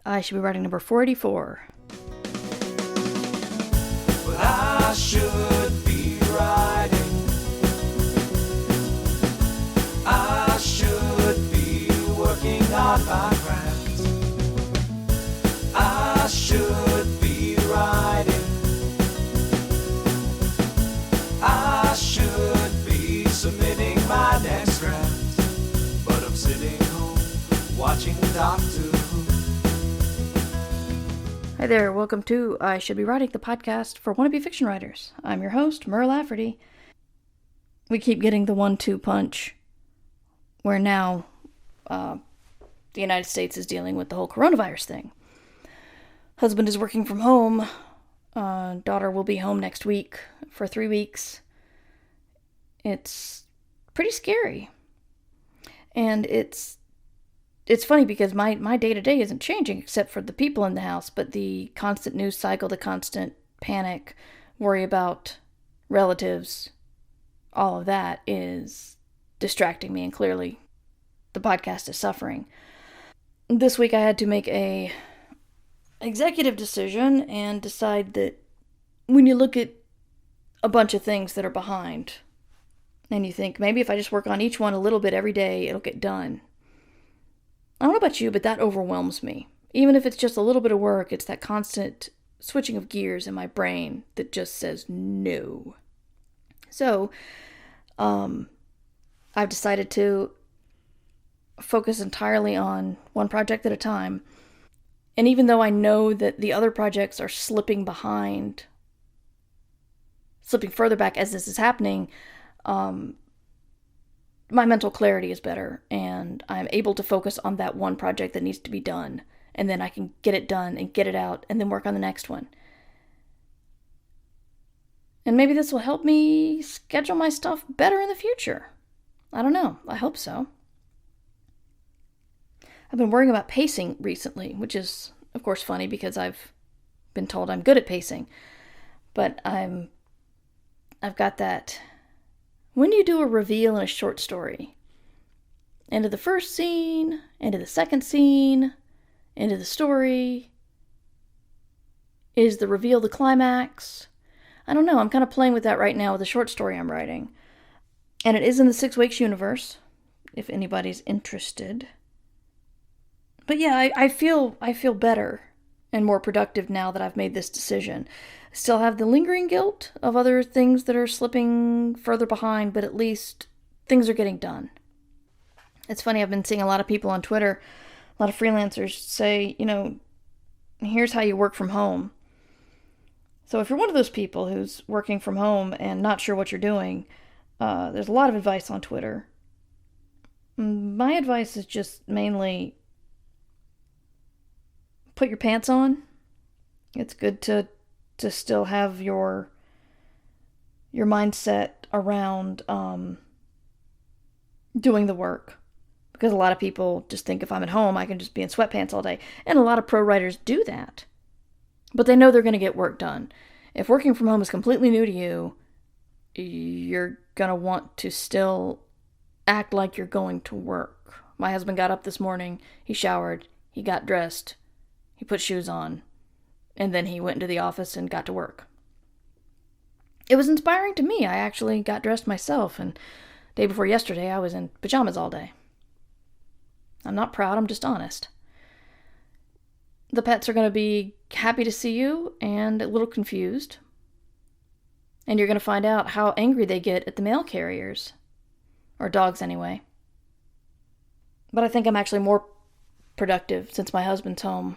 I should be writing number 484. But I should be writing. I should be working on my craft. I should be writing. I should be submitting my next draft. But I'm sitting home watching Doctor Who. Hi there, welcome to I Should Be Writing, the podcast for wannabe fiction writers. I'm your host, Mur Lafferty. We keep getting the 1-2 punch, where now the United States is dealing with the whole coronavirus thing. Husband is working from home. Daughter will be home next week for 3 weeks. It's pretty scary. And it's funny because my day-to-day isn't changing except for the people in the house, but the constant news cycle, the constant panic, worry about relatives, all of that is distracting me, and clearly the podcast is suffering. This week I had to make a executive decision and decide that when you look at a bunch of things that are behind, and you think, maybe if I just work on each one a little bit every day, it'll get done. I don't know about you, but that overwhelms me. Even if it's just a little bit of work, it's that constant switching of gears in my brain that just says no. So, I've decided to focus entirely on one project at a time. And even though I know that the other projects are slipping further back as this is happening, my mental clarity is better, and I'm able to focus on that one project that needs to be done, and then I can get it done and get it out, and then work on the next one. And maybe this will help me schedule my stuff better in the future. I don't know. I hope so. I've been worrying about pacing recently, which is, of course, funny because I've been told I'm good at pacing. But I've got that. When you do a reveal in a short story, end of the first scene, end of the second scene, end of the story, is the reveal the climax? I don't know. I'm kind of playing with that right now with a short story I'm writing. And it is in the 6 Weeks universe, if anybody's interested. But yeah, I feel better and more productive now that I've made this decision. Still have the lingering guilt of other things that are slipping further behind, but at least things are getting done. It's funny, I've been seeing a lot of people on Twitter, a lot of freelancers say, here's how you work from home. So if you're one of those people who's working from home and not sure what you're doing, there's a lot of advice on Twitter. My advice is just mainly put your pants on. It's good to still have your mindset around doing the work. Because a lot of people just think if I'm at home, I can just be in sweatpants all day. And a lot of pro writers do that. But they know they're going to get work done. If working from home is completely new to you, you're going to want to still act like you're going to work. My husband got up this morning, he showered, he got dressed, he put shoes on, and then he went into the office and got to work. It was inspiring to me. I actually got dressed myself, and day before yesterday, I was in pajamas all day. I'm not proud, I'm just honest. The pets are going to be happy to see you and a little confused. And you're going to find out how angry they get at the mail carriers. Or dogs, anyway. But I think I'm actually more productive since my husband's home.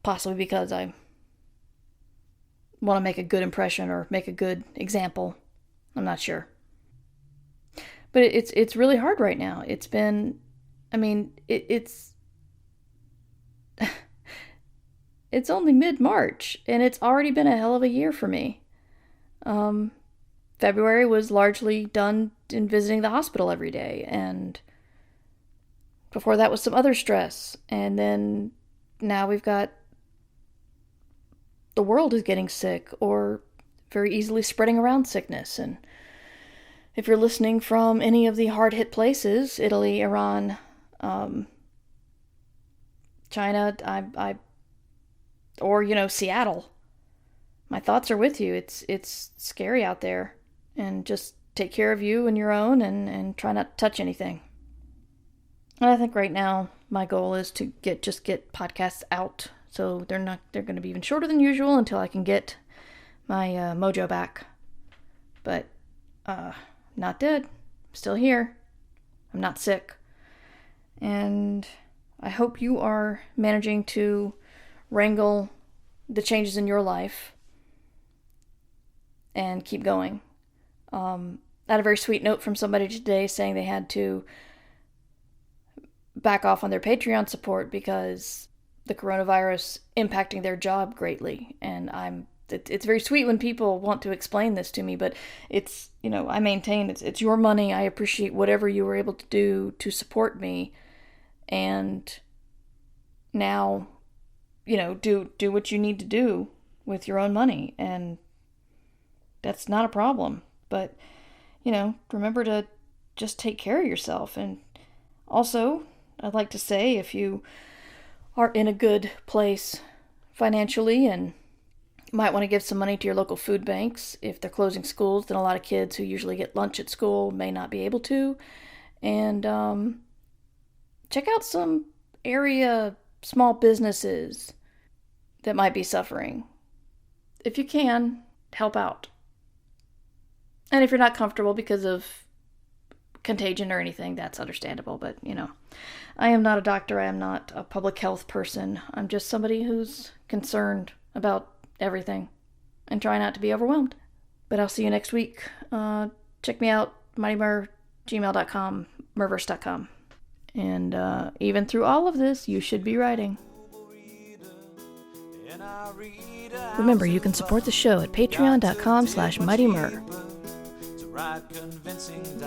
Possibly because I want to make a good impression or make a good example. I'm not sure. But it's really hard right now. It's been, it's it's only mid-March, and it's already been a hell of a year for me. February was largely done in visiting the hospital every day, and before that was some other stress, and then now we've got the world is getting sick or very easily spreading around sickness. And if you're listening from any of the hard-hit places, Italy, Iran, China, or, Seattle. My thoughts are with you. It's scary out there. And just take care of you and your own and try not to touch anything. And I think right now my goal is to get podcasts out. So they're going to be even shorter than usual until I can get my mojo back. But not dead. I'm still here. I'm not sick. And I hope you are managing to wrangle the changes in your life and keep going. I had a very sweet note from somebody today saying they had to back off on their Patreon support because the coronavirus impacting their job greatly. And it's very sweet when people want to explain this to me, but it's, I maintain it's your money. I appreciate whatever you were able to do to support me. And now, do what you need to do with your own money. And that's not a problem. But, remember to just take care of yourself. And also, I'd like to say, if you are in a good place financially and might want to give some money to your local food banks. If they're closing schools, then a lot of kids who usually get lunch at school may not be able to. And check out some area small businesses that might be suffering. If you can, help out. And if you're not comfortable because of contagion or anything, that's understandable. But, I am not a doctor. I am not a public health person. I'm just somebody who's concerned about everything and try not to be overwhelmed. But I'll see you next week. Check me out, mightymur@gmail.com, murverse.com. And even through all of this, you should be writing. Remember, you can support the show at patreon.com/mightymur.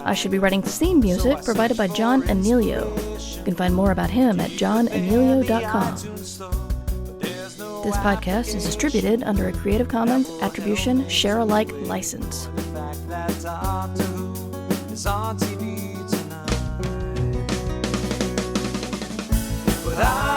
I Should Be Writing theme music provided by John Anelio. You can find more about him at johnanelio.com. This podcast is distributed under a Creative Commons Attribution Share-alike license. But